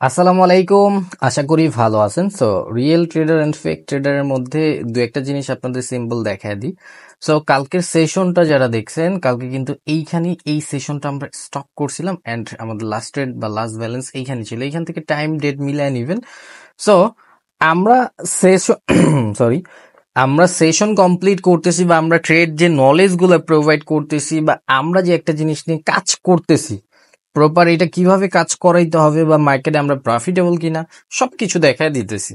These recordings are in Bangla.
আসসালামু আলাইকুম। আশা করি ভালো আছেন। So real trader and fake ট্রেডারের মধ্যে দু একটা জিনিস আপনাদের সিম্বল দেখায় দিই। সো কালকের সেশনটা যারা দেখছেন, কালকে কিন্তু এইখানে এই সেশনটা আমরা স্টপ করছিলাম এন্ড আমাদের লাস্ট ট্রেড বা লাস্ট ব্যালেন্স এইখানে ছিল। এইখান থেকে টাইম ডেট মিলায় নিবেন। সো আমরা সেশন সরি আমরা সেশন কমপ্লিট করতেছি বা আমরা ট্রেড যে নলেজ গুলো প্রোভাইড করতেছি বা আমরা যে একটা জিনিস নিয়ে কাজ করতেছি প্রপার এটা কিভাবে কাজ করাইতে হবে বা মার্কেটে আমরা প্রফিটেবল কিনা সবকিছু দেখায় দিতেছি।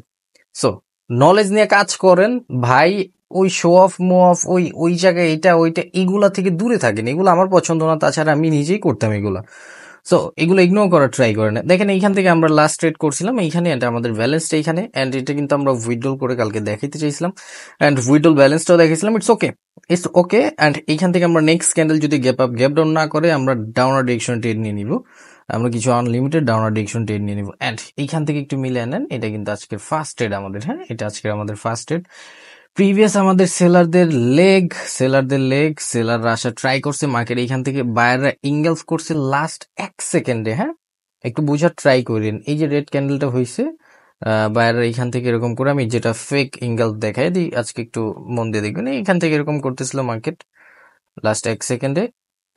সো নলেজ নিয়ে কাজ করেন ভাই। ওই শো অফ মো অফ ওই ওই জায়গায় এটা ওইটা এগুলা থেকে দূরে থাকেন, এগুলো আমার পছন্দ না। তাছাড়া আমি নিজেই করতাম এগুলা। সো এগুলো ইগনোর করার ট্রাই করেন। দেখেন এইখান থেকে আমরা লাস্ট ট্রেড করছিলাম এইখানে, এটা আমাদের ব্যালেন্সটা এইখানে এন্ড এটা কিন্তু আমরা উইথড্রল করে কালকে দেখাইতে চাইছিলাম এন্ড উইথড্রল ব্যালেন্সটাও দেখাইছিলাম। ইটস ওকে এন্ড এইখান থেকে আমরা নেক্সট ক্যান্ডেল যদি গ্যাপ ডাউন না করে আমরা ডাউনার ডিরেকশন ট্রেড নিয়ে নিব। আমরা কিছু আনলিমিটেড ডাউনার ডিরেকশন ট্রেড নিয়ে নিব এন্ড এইখান থেকে একটু মিলে নেন। এটা কিন্তু আজকের ফার্স্ট ট্রেড আমাদের, হ্যাঁ এটা আজকের আমাদের ফার্স্ট ট্রেড। প্রিভিয়াস আমাদের সেলাররা আসা ট্রাই করছে মার্কেট, এইখান থেকে বায়াররা ইঙ্গেলস করছে লাস্ট 1 সেকেন্ডে। হ্যাঁ একটু বোঝার ট্রাই করেন। এই যে রেড ক্যান্ডেলটা হয়েছে, বায়াররা এইখান থেকে এরকম করে, আমি যেটা ফেক ইঙ্গেলস দেখাই দিই আজকে, একটু মন দিয়ে দেখবেন। এইখান থেকে এরকম করতেছিল মার্কেট লাস্ট 1 সেকেন্ডে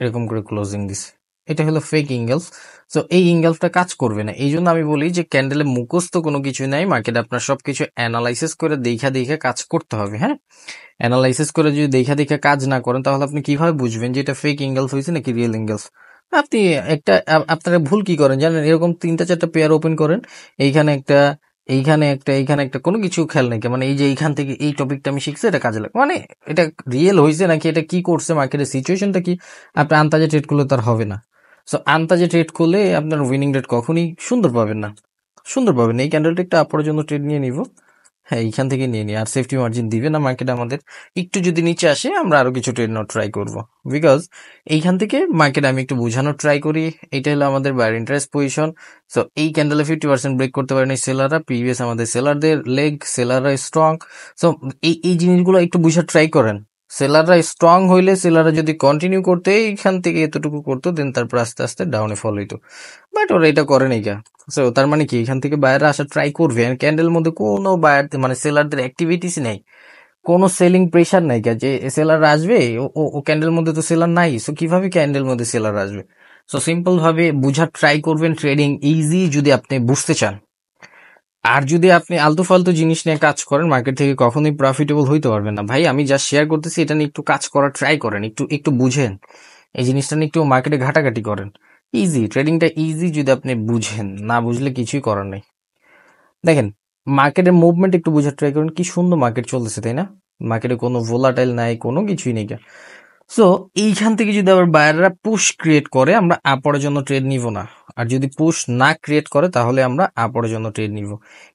এরকম করে ক্লোজিং দিছে। এটা হলো ফেক ইঙ্গেলস। সো এই ইঙ্গেলসটা কাজ করবে না। এই জন্য আমি বলি যে ক্যান্ডেলে মুখস্থ কোনো কিছু নাই, মার্কেট আপনার সবকিছু অ্যানালাইসিস করে দেখা কাজ করতে হবে। হ্যাঁ অ্যানালাইসিস করে যদি দেখা কাজ না করেন তাহলে আপনি কিভাবে বুঝবেন যে এটা ফেক ইঙ্গেলস হয়েছে নাকি রিয়েল ইঙ্গেলস? আপনি আপনারা ভুল কি করেন জানেন? এরকম 3টা 4টা পেয়ার ওপেন করেন, এইখানে একটা, এইখানে একটা কোনো কিছু খেয়াল নাই। মানে এই যে এইখান থেকে এই টপিকটা আমি শিখছি, এটা কাজে লাগে, মানে এটা রিয়েল হয়েছে নাকি এটা কি করছে মার্কেটের সিচুয়েশনটা কি, আপনি আন্তাজে ট্রেড করলে তার হবে না। সো আন্তাজে ট্রেড করলে আপনার উইনিং রেট কখনই সুন্দর পাবেন না। এই ক্যান্ডেলটা একটু আপরের জন্য ট্রেড নিয়ে নিব। হ্যাঁ এইখান থেকে নিয়ে নিই, আর সেফটি মার্জিন দিবে না মার্কেট আমাদের। একটু যদি নিচে আসে আমরা আরো কিছু ট্রেড নেওয়ার ট্রাই করব, বিকজ এইখান থেকে মার্কেট আমি একটু বোঝানোর ট্রাই করি। এটা হলো আমাদের বায়ার ইন্টারেস্ট পজিশন। সো এই ক্যান্ডেলে 50% ব্রেক করতে পারেনি সেলাররা, প্রিভিয়াস আমাদের সেলারদের লেগ, সেলাররা স্ট্রং। সো এই জিনিসগুলো একটু বোঝার ট্রাই করেন। সেলাররা স্ট্রং হইলে, সেলাররা যদি কন্টিনিউ করতে এইখান থেকে এতটুকু করতো, দেন তারপর আস্তে আস্তে ডাউনে ফল হইতো, বাট ওরা এটা করে নাই গা। সো তার মানে কি এখান থেকে বায়াররা আসা ট্রাই করবে। ক্যান্ডেল মধ্যে কোনো বায়ার মানে সেলারদের অ্যাক্টিভিটিস নেই, কোনো সেলিং প্রেশার নাই যে সেলার আসবে। ও ক্যান্ডেল মধ্যে তো সেলার নাই, সো কিভাবে ক্যান্ডেল মধ্যে সেলার আসবে? সো সিম্পল ভাবে বুঝার ট্রাই করবেন। ট্রেডিং ইজি যদি আপনি বুঝতে চান। আর যদি আপনি আলতু ফালতু জিনিস নিয়ে কাজ করেন, মার্কেট থেকে কখনোই প্রফিটেবল হইতে পারবেন না। ভাই আমি যা শেয়ার করতেছি এটা নিয়ে একটু কাজ করার ট্রাই করেন, একটু একটু বুঝেন এই জিনিসটা নিয়ে, একটু মার্কেটে ঘাটাঘাটি করেন। ইজি, ট্রেডিংটা ইজি যদি আপনি বুঝেন, না বুঝলে কিছুই করার নেই। দেখেন মার্কেটের মুভমেন্ট একটু বোঝার ট্রাই করুন, কি সুন্দর মার্কেট চলতেছে তাই না? মার্কেটে কোনো ভোলাটাইল নাই, কোনো কিছুই নেই। সো এইখান থেকে যদি আবার বায়াররা পুশ ক্রিয়েট করে, আমরা আপরের জন্য ট্রেড নিব না। আর যদি পুশ না ক্রিয়েট করে তাহলে আমরা আপরের জন্য ট্রেড নিব।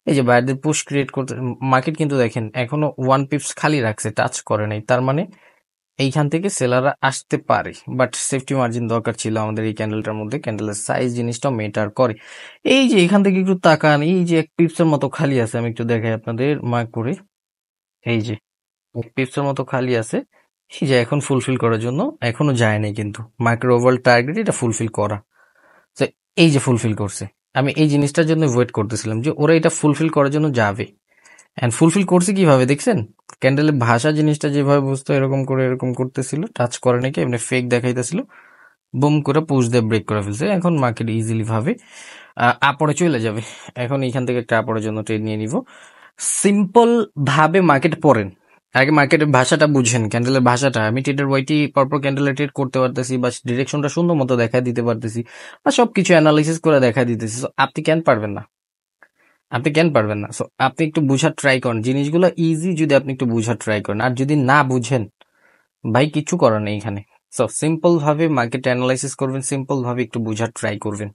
এই যে বায়ারদের পুশ ক্রিয়েট করতে মার্কেট কিন্তু দেখেন এখনো 1 পিপস খালি রাখছে, টাচ করে নাই। তার মানে এইখান থেকে সেলাররা আসতে পারে, বাট সেফটি মার্জিন দরকার ছিল আমাদের এই ক্যান্ডেলটার মধ্যে। ক্যান্ডেলের সাইজ জিনিসটা মেটার করে। এই যে এখান থেকে একটু তাকান, এই যে 1 পিপসের মতো খালি আছে, আমি একটু দেখাই আপনাদের মার্ক করে। এই যে 1 পিপসের মতো খালি আছে, এই যে এখন ফুলফিল করার জন্য এখনো যায় নাই, কিন্তু মার্কেট ওভারঅল টার্গেট এটা ফুলফিল করা। তো এই যে ফুলফিল করছে, আমি এই জিনিসটার জন্য ওয়েট করতেছিলাম যে ওরা এটা ফুলফিল করার জন্য যাবে। এন্ড ফুলফিল করছে কিভাবে দেখছেন? ক্যান্ডেলের ভাষা জিনিসটা যেভাবে বুঝতো এরকম করে এরকম করতেছিল, টাচ করে নাকি এমনি ফেক দেখাইতেছিল, বুম করে পুশ দিয়ে ব্রেক করে ফেলছে। এখন মার্কেট ইজিলি ভাবে আপরে চলে যাবে। এখন এইখান থেকে একটা আপরের জন্য ট্রেড নিয়ে নিব। সিম্পল ভাবে মার্কেট পড়েন, আগে মার্কেটের ভাষাটা বুঝেন, ক্যান্ডেলের ভাষাটা। আমি ট্রেডার ওয়াইটি পরপর ক্যান্ডেলে ট্রেড করতে পারতেছি, বা ডিরেকশনটা সুন্দর মতো দেখা দিতে পারতেছি, বা সবকিছু অ্যানালাইসিস করে দেখা দিতেছি। So, আপনি কেন পারবেন না? সো আপনি একটু বুঝার ট্রাই করেন জিনিসগুলো ইজি, যদি আপনি একটু বুঝার ট্রাই করেন। আর যদি না বুঝেন ভাই কিছু করার নেই এখানে। সো সিম্পল ভাবে মার্কেট অ্যানালাইসিস করবেন, সিম্পল ভাবে একটু বুঝার ট্রাই করবেন।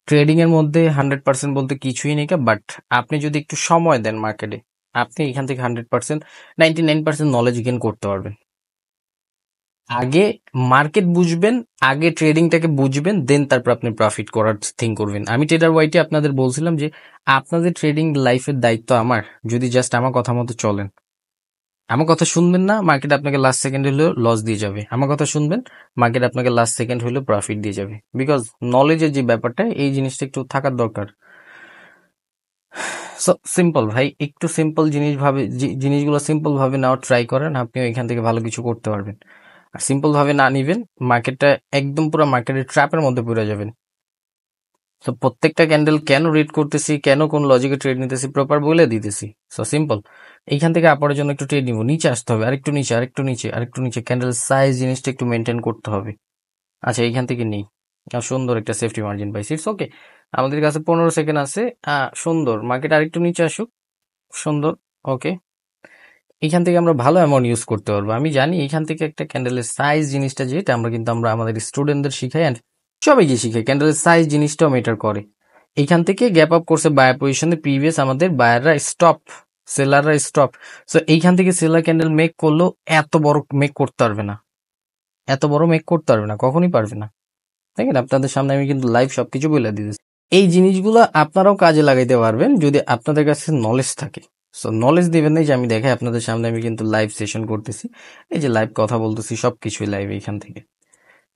ট্রেডিং এর মধ্যে 100% বলতে কিছুই নেই, বাট আপনি যদি একটু সময় দেন মার্কেটে, আপনি এখান থেকে 100%, 99% নলেজ গেইন করতে পারবেন। আগে মার্কেট বুঝবেন, আগে ট্রেডিংটাকে বুঝবেন, দেন তারপর আপনি প্রফিট করার থিঙ্ক করবেন। আমি ট্রেডার ওয়াইটি আপনাদের বলছিলাম যে আপনাদের ট্রেডিং লাইফের দায়িত্ব আমার, যদি জাস্ট আমার কথা মতো চলেন। আমার কথা শুনবেন না, মার্কেট আপনাকে লাস্ট সেকেন্ড হলেও লস দিয়ে যাবে। আমার কথা শুনবেন, মার্কেট আপনাকে লাস্ট সেকেন্ড হলেও প্রফিট দিয়ে যাবে। বিকজ নলেজের যে ব্যাপারটা, এই জিনিসটা একটু থাকার দরকার। সো সিম্পল ভাই, একটু সিম্পল জিনিসগুলো সিম্পল ভাবে নেওয়ার ট্রাই করেন, আপনি এখান থেকে ভালো কিছু করতে পারবেন। আর সিম্পল ভাবে না নিবেন, মার্কেটটা একদম পুরো মার্কেটের ট্র্যাপের মধ্যে পড়ে যাবেন। তো প্রত্যেকটা ক্যান্ডেল কেন রিড করতেছি, কেন কোন লজিকে ট্রেড নিতেছি প্রপার বলে দিতেছি। সো সিম্পল, এইখান থেকে আপারের জন্য একটু ট্রেড নিব, নিচে আসতে হবে, আরেকটু নিচে, আরেকটু নিচে, আরেকটু নিচে, ক্যান্ডেল সাইজ জিনিসটা একটু মেনটেন করতে হবে। আচ্ছা, এইখান থেকে নেই, সুন্দর একটা সেফটি মার্জিন পাইছি, ইটস ওকে। আমাদের কাছে 15 সেকেন্ড আছে। সুন্দর, মার্কেট আরেকটু নিচে আসুক, সুন্দর, ওকে। এখান থেকে আমরা ভালো অ্যামাউন্ট ইউজ করতে পারবো। আমি জানি এখান থেকে একটা ক্যান্ডেলের সাইজ জিনিসটা, যেটা আমরা আমাদের স্টুডেন্টদের শিখাই অ্যান্ড সবাইকে শিখাই, ক্যান্ডেলের সাইজ জিনিসটাও ম্যাটার করে। এইখান থেকে গ্যাপ আপ করছে বায়ার পজিশনে, প্রিভিয়াস আমাদের বায়াররা স্টপ, সেলাররা স্টপ। সো এইখান থেকে সেলার ক্যান্ডেল মেক করলেও এত বড় মেক করতে পারবে না, এত বড় মেক করতে পারবে না, কখনই পারবে না। দেখেন আপনাদের সামনে আমি কিন্তু লাইভ সবকিছু বলে দিতেছি। এই জিনিসগুলো আপনারাও কাজে লাগাইতে পারবেন যদি আপনাদের কাছে নলেজ থাকে। সো নলেজ দিবেন না, যে আমি দেখাই আপনাদের সামনে, আমি কিন্তু লাইভ সেশন করতেছি, এই যে লাইভ কথা বলতেছি, সবকিছুই লাইভ এইখান থেকে,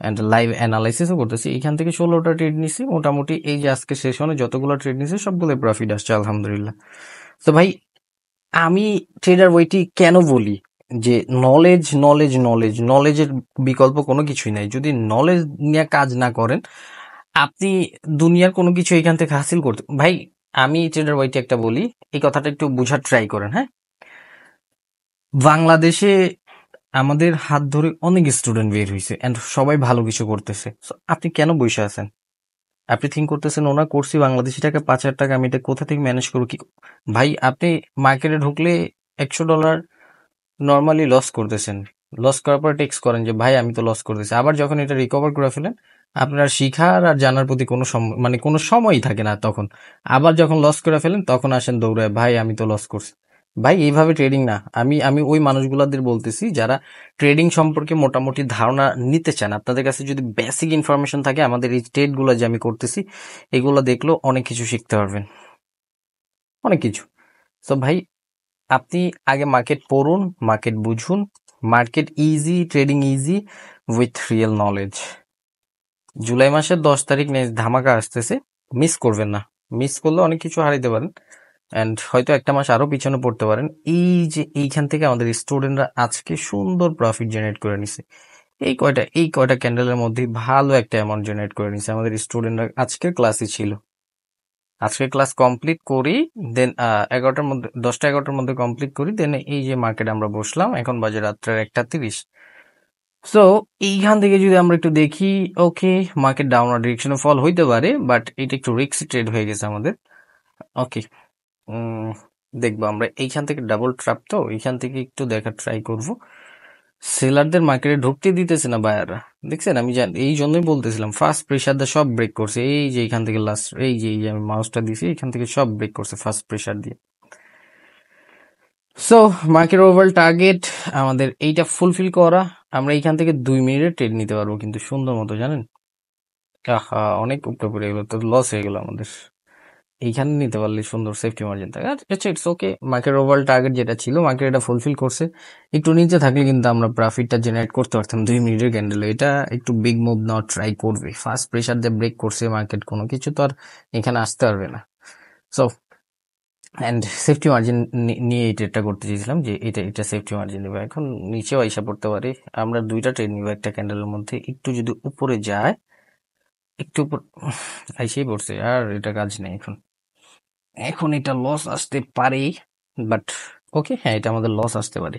অ্যান্ড লাইভ অ্যানালাইসিসও করতেছি। এইখান থেকে 16টা ট্রেড নিছি মোটামুটি, এই যে আজকে সেশনে যতগুলো ট্রেড নিছি সবগুলো প্রফিট আসছে আলহামদুলিল্লাহ। তো ভাই, আমি ট্রেডার বইটি কেন বলি যে নলেজ নলেজ নলেজ নলেজের বিকল্প কোনো কিছুই নাই। যদি নলেজ নিয়ে কাজ না করেন, আপনি দুনিয়ার কোনো কিছু এখান থেকে হাসিল করতে, ভাই আমি ট্রেডার বইটি একটা বলি, এই কথাটা একটু বোঝার ট্রাই করেন। হ্যাঁ, বাংলাদেশে আমাদের হাত ধরে অনেক স্টুডেন্ট বের হয়েছে এন্ড সবাই ভালো কিছু করতেছে। So, আপনি কেন বসে আছেন? আপনি থিঙ্ক করতেছেন ওনা করছি বাংলাদেশি টাকা 5,000 টাকা, আমি এটা কোথা থেকে ম্যানেজ করবো কি? ভাই আপনি মার্কেটে ঢুকলে $100 নর্মালি লস করতেছেন, লস করার পর টেক্স করেন যে ভাই আমি তো লস করতেছি, আবার যখন এটা রিকভার করে ফেলেন, আপনার শিখার আর জানার প্রতি কোনো মানে কোনো সময়ই থাকে না তখন। আবার যখন লস করে ফেলেন তখন আসেন দৌড়ায়, ভাই আমি তো লস করছি। ভাই এইভাবে ট্রেডিং না। আমি আমি ওই মানুষগুলাদের বলতেছি যারা ট্রেডিং সম্পর্কে মোটামুটি ধারণা নিতে চান। আপনাদের কাছে যদি বেসিক ইনফরমেশন থাকে, আমাদের এই ট্রেড গুলো যে আমি করতেছি এগুলো দেখলেও অনেক কিছু শিখতে পারবেন, অনেক কিছু। তো ভাই, আপনি আগে মার্কেট পড়ুন, মার্কেট বুঝুন, market easy, trading easy with real knowledge. July মাসের 10 তারিখ ধামাকা আসতেছে, মিস করবেন না। মিস করলে অনেক কিছু হারাইতে পারেন অ্যান্ড হয়তো একটা মাস আরো পিছনে পড়তে পারেন। এই যে এইখান থেকে আমাদের স্টুডেন্টরা আজকে সুন্দর প্রফিট জেনারেট করে নিছে, এই কয়টা ক্যান্ডেলের মধ্যে ভালো একটা অ্যামাউন্ট জেনারেট করে নিছে আমাদের স্টুডেন্টরা। আজকের ক্লাসই ছিল, আজকে ক্লাস কমপ্লিট করি, দেন 11টার মধ্যে, 10টা 11টার মধ্যে কমপ্লিট করি, দেন এই যে মার্কেটে আমরা বসলাম, এখন বাজে রাত্রের 1টা 30। সো এইখান থেকে যদি আমরা একটু দেখি, ওকে, মার্কেট ডাউনওয়ার্ড ডিরেকশনে ফল হইতে পারে, বাট এটা একটু রিস্ক ট্রেড হয়ে গেছে আমাদের। ওকে, দেখবো আমরা এইখান থেকে ডাবল ট্র্যাপ, তো এইখান থেকে একটু দেখার ট্রাই করব। সেলারদের মার্কেটে ঢুকতে দিতেছে না বায়াররা, দেখছেন? আমি এই জন্যই বলতেছিলাম ফার্স্ট প্রেসার দিয়ে সব ব্রেক করছে, এই যে এইখান থেকে লাস্ট, এই যে আমি মাউসটা দিছি, এখান থেকে সব ব্রেক করছে ফার্স্ট প্রেসার দিয়ে। সো মার্কেট ওভার টার্গেট আমাদের এইটা ফুলফিল করা, আমরা এইখান থেকে 2 মিনিটের ট্রেড নিতে পারবো কিন্তু সুন্দর মতো, জানেন? অনেক উপরে পড়ে গেলো, তো লস হয়ে গেল আমাদের। এইখানে নিতে পারলে সুন্দর সেফটি মার্জিন থাকে। আচ্ছা, it's okay, market overall target যেটা ছিল মার্কেট এটা ফুলফিল করছে। একটু নিচে থাকলে কিন্তু আমরা প্রফিটটা জেনারেট করতে পারতাম 2 মিনিটের ক্যান্ডেলে। এটা একটু বিগ মুভ নেওয়ার ট্রাই করবে, ফার্স্ট প্রেসার দিয়ে ব্রেক করছে মার্কেট, কোনো কিছু তো আর এখানে আসতে পারবে না। সো অ্যান্ড সেফটি মার্জিন নিয়ে এই ট্রেডটা করতে চেয়েছিলাম, যে এটা সেফটি মার্জিন নেবে, এখন নিচেও আইসা পড়তে পারে। আমরা 2টা ট্রেড নিব একটা ক্যান্ডেলের মধ্যে, একটু যদি উপরে যায়, একটু উপর আইসেই পড়ছে, আর এটা কাজ নেই এখন। এখন এটা লস আসতে পারে, বাট ওকে, হ্যাঁ এটা আমাদের লস আসতে পারে।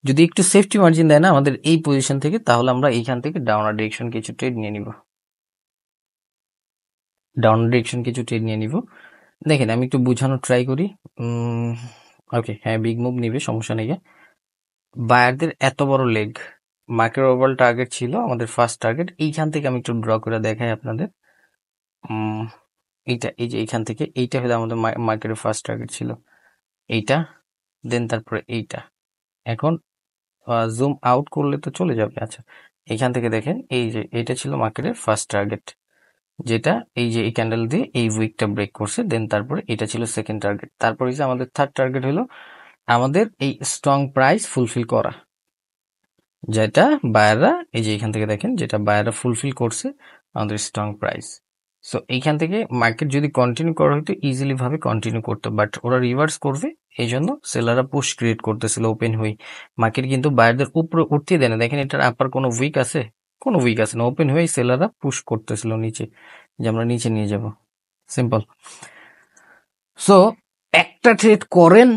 যদি একটু সেফটি মার্জিন দেয় না আমাদের এই পজিশন থেকে, তাহলে আমরা এইখান থেকে ডাউনার ডিরেকশন কিছু ট্রেড নিয়ে নিব, ডাউনার ডিরেকশন কিছু ট্রেড নিয়ে নিব। দেখেন আমি একটু বোঝানোর ট্রাই করি। ওকে, হ্যাঁ বিগ মুভ নিবে, সমস্যা নেই। বায়ারদের এত বড় লেগ, মার্কেট ওভারঅল টার্গেট ছিল আমাদের ফার্স্ট টার্গেট, এইখান থেকে আমি একটু ড্র করে দেখাই আপনাদের। এইটা, এই যে এইখান থেকে এইটা হলো আমাদের মার্কেটের ফার্স্ট টার্গেট ছিল, এইটা, দেন তারপরে এইটা। এখন জুম আউট করলে তো চলে যাবে। আচ্ছা, এখান থেকে দেখেন, এই যে এটা ছিল মার্কেটের ফার্স্ট টার্গেট, যেটা এই যে এই ক্যান্ডেল দিয়ে এই উইকটা ব্রেক করছে, দেন তারপরে এটা ছিল সেকেন্ড টার্গেট। তারপরে যে আমাদের থার্ড টার্গেট হলো আমাদের এই স্ট্রং প্রাইস ফুলফিল করা, যেটা বায়াররা, এই যে এখান থেকে দেখেন, যেটা বায়াররা ফুলফিল করছে আমাদের স্ট্রং প্রাইস। সো এইখান থেকে মার্কেট যদি কন্টিনিউ করা হয়তো ইজিলি ভাবে কন্টিনিউ করতো, বাট ওরা রিভার্স করবে, এই জন্য সেলাররা পুশ ক্রিয়েট করতেছিল ওপেন হয়ে। মার্কেট কিন্তু বায়ারদের উপরে উঠতে দেয় না। দেখেন এটার আপার কোনো উইক আছে? কোনো উইক আছে না। ওপেন হয়ে সেলাররা পুশ করতেছিল নিচে, যে আমরা নিচে নিয়ে যাব। সিম্পল। সো একটা ট্রেড করেন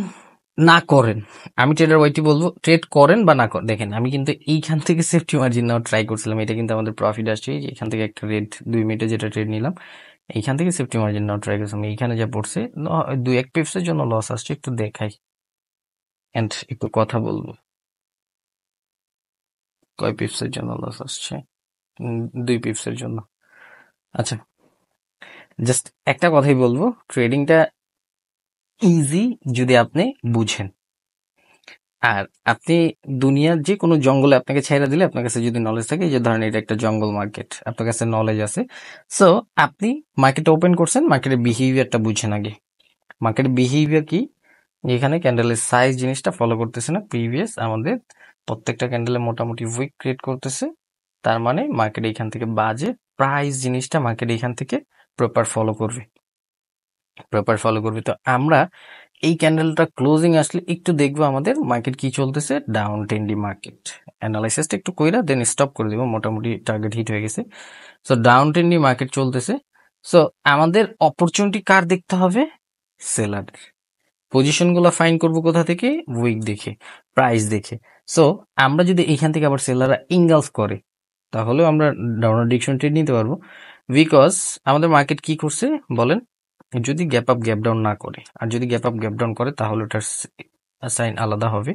না করেন, আমি ট্রেডার ওয়াইটি বলবো ট্রেড করেন বা না করেন। দেখেন আমি কিন্তু এইখান থেকে সেফটি মার্জিন নেওয়ার ট্রাই করছিলাম, এটা কিন্তু আমাদের প্রফিট আসছে। এখান থেকে একটা রেড 2 মিনিটে যেটা ট্রেড নিলাম, এইখান থেকে সেফটি মার্জিন নেওয়ার ট্রাই করছিলাম। এইখানে যা পড়ছে 2-1 পিপসের জন্য লস আসছে, একটু দেখাই এন্ড একটু কথা বলবো। কয় পিপসের জন্য লস আসছে? 2 পিপসের জন্য। আচ্ছা, জাস্ট একটা কথাই বলবো, ট্রেডিংটা ইজি যদি আপনি বুঝেন। আর আপনি দুনিয়ার যে কোনো জঙ্গলে আপনাকে ছেড়ে দিলে, আপনার কাছে যদি নলেজ থাকে, এই যে ধরেন এটা একটা জঙ্গল মার্কেট, আপনার কাছে নলেজ আছে, সো আপনি মার্কেট ওপেন করছেন, মার্কেটের বিহেভিয়ারটা বুঝেন আগে। মার্কেটের বিহেভিয়ার কি? এখানে ক্যান্ডেলের সাইজ জিনিসটা ফলো করতেছে না, প্রিভিয়াস আমাদের প্রত্যেকটা ক্যান্ডেলে মোটামুটি উইক ক্রিয়েট করতেছে, তার মানে মার্কেট এখান থেকে বাজে। প্রাইস জিনিসটা মার্কেট এখান থেকে প্রপার ফলো করবে, তো আমরা এই ক্যান্ডেলটা ক্লোজিং আসলে একটু দেখবো আমাদের মার্কেট কি চলতেছে। ডাউন ট্রেন্ডি মার্কেট অ্যানালাইসিসটা একটু কইরা দেন স্টপ করে দিব, মোটামুটি টার্গেট হিট হয়ে গেছে। সো ডাউন ট্রেন্ডি মার্কেট চলতেছে। সো আমাদের অপরচুনিটি কার দেখতে হবে? সেলারের। পজিশনগুলো ফাইন করবো কোথা থেকে? উইক দেখে, প্রাইস দেখে। সো আমরা যদি এখান থেকে আবার সেলাররা ইনগালফ করে, তাহলেও আমরা ডাউনার ডিরেকশন ট্রেড নিতে পারবো। বিকজ আমাদের মার্কেট কি করছে বলেন? যদি গ্যাপ আপ গ্যাপ ডাউন না করে, আর যদি গ্যাপ আপ গ্যাপ ডাউন করে তাহলে ওটার সাইন আলাদা হবে।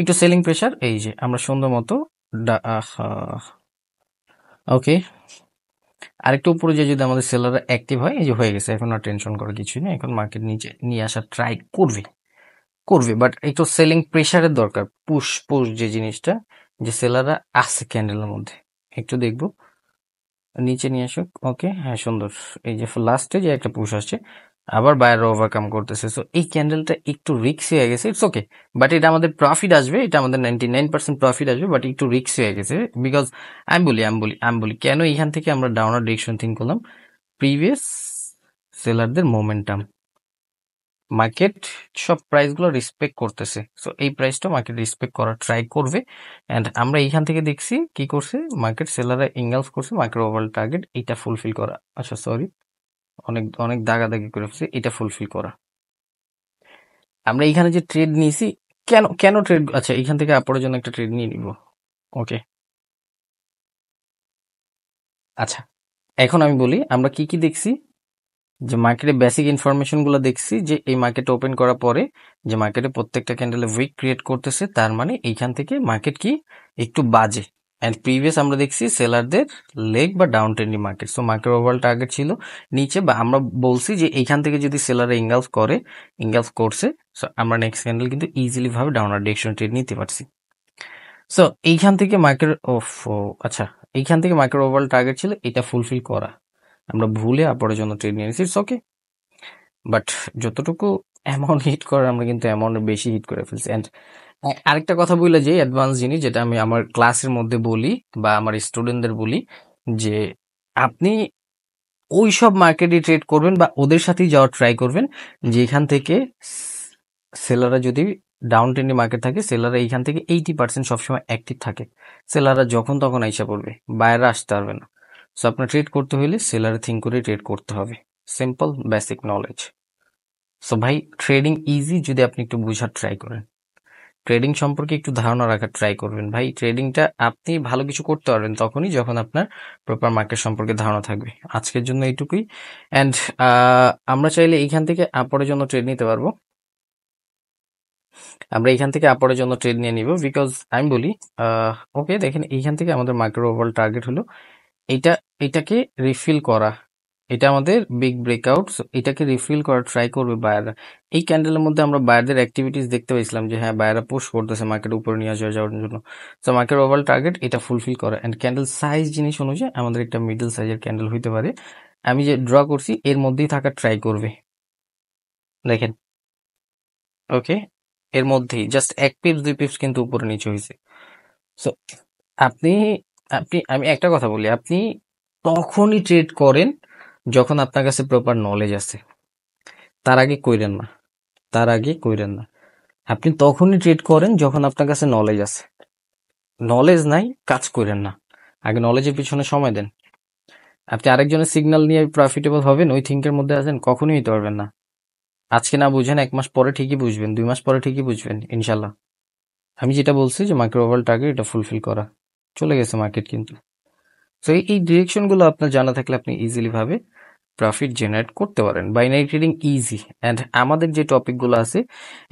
একটু সেলিং প্রেশার, এই যে আমরা সুন্দর মতো ওকে, আরেকটু উপরে যে যদি আমাদের সেলাররা অ্যাক্টিভ হয়, এই যে হয়ে গেছে, এখন আর টেনশন করার কিছুই নেই। এখন মার্কেট নিচে নিয়ে আসার ট্রাই করবে, বাট একটু সেলিং প্রেশারের দরকার। পুশ পুশ যে জিনিসটা, যে সেলাররা আছে ক্যান্ডেলের মধ্যে, একটু দেখবো নিচে নিয়ে আসুক। ওকে, হ্যাঁ সুন্দর। এই যে লাস্টে যে একটা পুশ আসছে, আবার বায়াররা ওভারকাম করতেছে। সো এই ক্যান্ডেলটা একটু রিক্স হয়ে গেছে, ইটস ওকে, বাট এটা আমাদের প্রফিট আসবে, এটা আমাদের 99% প্রফিট আসবে, বাট একটু রিক্স হয়ে গেছে। বিকজ আমি বলি কেন এখান থেকে আমরা ডাউনার ডিরেকশন থিঙ্ক করলাম। প্রিভিয়াস সেলারদের মোমেন্টাম, মার্কেট সব প্রাইসগুলো রেসপেক্ট করতেছে, সো এই প্রাইসটা মার্কেট রেসপেক্ট করার ট্রাই করবে। অ্যান্ড আমরা এইখান থেকে দেখছি কি করছে মার্কেট, সেলাররা ইনগালফ করছে, মার্কেট ওভারঅল টার্গেট এটা ফুলফিল করা। আচ্ছা সরি, অনেক অনেক দাগাদাগি করে ফেলছে, এটা ফুলফিল করা। আমরা এইখানে যে ট্রেড নিয়েছি, কেন কেন ট্রেড, আচ্ছা এইখান থেকে আপরের জন্য একটা ট্রেড নিয়ে নিব। ওকে, আচ্ছা এখন আমি বলি আমরা কি কি দেখছি। যে মার্কেটে বেসিক ইনফরমেশন গুলো দেখছি, যে এই মার্কেট ওপেন করার পরে যে মার্কেটে প্রত্যেকটা ক্যান্ডেলে উইক ক্রিয়েট করতেছে, তার মানে এইখান থেকে মার্কেট কি একটু বাজে। অ্যান্ড প্রিভিয়াস আমরা দেখছি সেলারদের লেগ বা down trendy market, so market overall target ছিল নিচে, বা আমরা বলছি যে এইখান থেকে যদি সেলারে ইনগালফ করছে, সো আমরা নেক্সট ক্যান্ডেল কিন্তু ইজিলি ভাবে ডাউনার ডিরেকশন ট্রেড নিতে পারছি। সো এইখান থেকে মার্কেট আচ্ছা, এইখান থেকে মার্কেট ওভারঅল টার্গেট ছিল এটা ফুলফিল করা, আমরা ভুলে আপরের জন্য ট্রেড নিয়ে নিয়েছি, ইটস ওকে। বাট যতটুকু অ্যামাউন্ট হিট করার, আমরা কিন্তু অ্যামাউন্টের বেশি হিট করে ফেলছি। অ্যান্ড আরেকটা কথা বলে যে অ্যাডভান্স জিনিস, যেটা আমি আমার ক্লাসের মধ্যে বলি বা আমার স্টুডেন্টদের বলি, যে আপনি ওই সব মার্কেটে ট্রেড করবেন বা ওদের সাথেই যাওয়ার ট্রাই করবেন যেখান থেকে সেলাররা যদি ডাউন ট্রেন্ডি মার্কেট থাকে, সেলাররা এইখান থেকে 80% সবসময় অ্যাক্টিভ থাকে। সেলাররা যখন তখন আইসা পড়বে, বায়াররা আসতে পারবে না। সো আপনার ট্রেড করতে হলে সেলার থিঙ্ক করে ট্রেড করতে হবে। Simple basic knowledge. সো ভাই ট্রেডিং ইজি যদি আপনি একটু বোঝার ট্রাই করেন, ট্রেডিং সম্পর্কে একটু ধারণা রাখার ট্রাই করবেন। ভাই ট্রেডিংটা আপনি ভালো কিছু করতে পারবেন তখনই যখন আপনার প্রপার মার্কেট সম্পর্কে ধারণা থাকবে। আজকের জন্য এইটুকুই। অ্যান্ড আমরা চাইলে এইখান থেকে আপরের জন্য ট্রেড নিতে পারবো, আমরা এইখান থেকে আপরের জন্য ট্রেড নিয়ে নিব। বিকজ আমি বলি ওকে, দেখেন এইখান থেকে আমাদের মার্কেট ওভারঅল টার্গেট হলো এটাকে রিফিল করা, এটা আমাদের বিগ ব্রেকআউট, এটাকে রিফিল করার ট্রাই করবে বায়াররা। এই ক্যান্ডেলের মধ্যে আমরা বায়ারদের অ্যাক্টিভিটিস দেখতে পাইছিলাম, যে হ্যাঁ বায়াররা পুশ করতেছে মার্কেট উপরে নিয়ে যাওয়ার জন্য। সো মার্কেট ওভারঅল টার্গেট এটা ফুলফিল করা। অ্যান্ড ক্যান্ডেল সাইজ জিনিস অনুযায়ী আমাদের একটা মিডল সাইজের ক্যান্ডেল হইতে পারে, আমি যে ড্র করছি এর মধ্যেই থাকার ট্রাই করবে। দেখেন ওকে, এর মধ্যেই জাস্ট 1 পিপস 2 পিপস কিন্তু উপরে নিচে হয়েছে। সো আপনি আপনি আমি একটা কথা বলি, আপনি তখনই ট্রেড করেন যখন আপনার কাছে প্রপার নলেজ আছে, তার আগে কইরেন না, তার আগে কইরেন না। আপনি তখনই ট্রেড করেন যখন আপনার কাছে নলেজ আছে। নলেজ নাই, কাজ করেন না। আগে নলেজের পিছনে সময় দেন। আপনি আরেকজনের সিগন্যাল নিয়ে প্রফিটেবল হবেন ওই থিঙ্কের মধ্যে আছেন, কখনোই হতে পারবেন না। আজকে না বুঝেন, 1 মাস পরে ঠিকই বুঝবেন, 2 মাস পরে ঠিকই বুঝবেন ইনশাল্লাহ। আমি যেটা বলছি যে মাইক্রো ওভাল টার্গেট এটা ফুলফিল করা, চলে গেছে মার্কেট কিন্তু। তো এই ডিরেকশনগুলো আপনার জানা থাকলে আপনি ইজিলি ভাবে প্রফিট জেনারেট করতে পারেন। Binary trading easy. অ্যান্ড আমাদের যে টপিকগুলো আছে,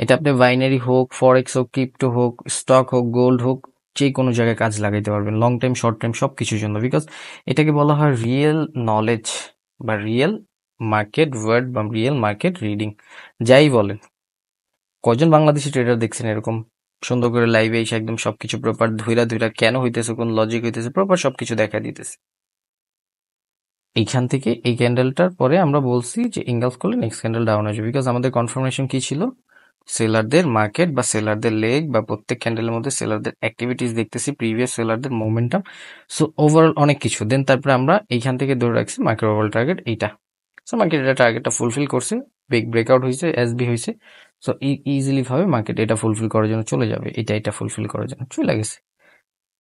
এটা আপনি বাইনারি হোক, ফরেক্স হোক, ক্রিপ্টো হোক, স্টক হোক, গোল্ড হোক, যে কোনো জায়গায় কাজ লাগাইতে পারবেন, লং টাইম, শর্ট টাইম, সব কিছুর জন্য। বিকজ এটাকে বলা হয় রিয়েল নলেজ বা রিয়েল মার্কেট ওয়ার্ড বা রিয়েল মার্কেট রিডিং, যাই বলেন। কজন বাংলাদেশি ট্রেডার দেখছেন এরকম সুন্দর করে লাইভে এসে একদম সবকিছু প্রপার ধইরা ধইরা কেন হইতেছে, কোন লজিক হইতেছে, প্রপার সবকিছু দেখা দিতেছে। এইখান থেকে এই ক্যান্ডেলটার পরে আমরা বলছি যে ইনগালফ করলে নেক্সট ক্যান্ডেল ডাউন আসবে, বিকজ আমাদের কনফার্মেশন কি ছিল, সেলারদের মার্কেট বা সেলারদের লেগ বা প্রত্যেক ক্যান্ডেলের মধ্যে সেলারদের অ্যাক্টিভিটিস দেখতেছি, প্রিভিয়াস সেলারদের মোমেন্টাম, সো ওভারঅল অনেক কিছু। দেন তারপরে আমরা এইখান থেকে ধরে রাখছি মার্কেট ওভারঅল টার্গেট এইটা। সো মার্কেট এটা টার্গেটটা ফুলফিল করছে, বিগ ব্রেকআউট হয়েছে, এসবি হয়েছে। সো ইজিলি ভাবে মার্কেট এটা ফুলফিল করার জন্য চলে যাবে, এটা ফুলফিল করার জন্য চলে গেছে।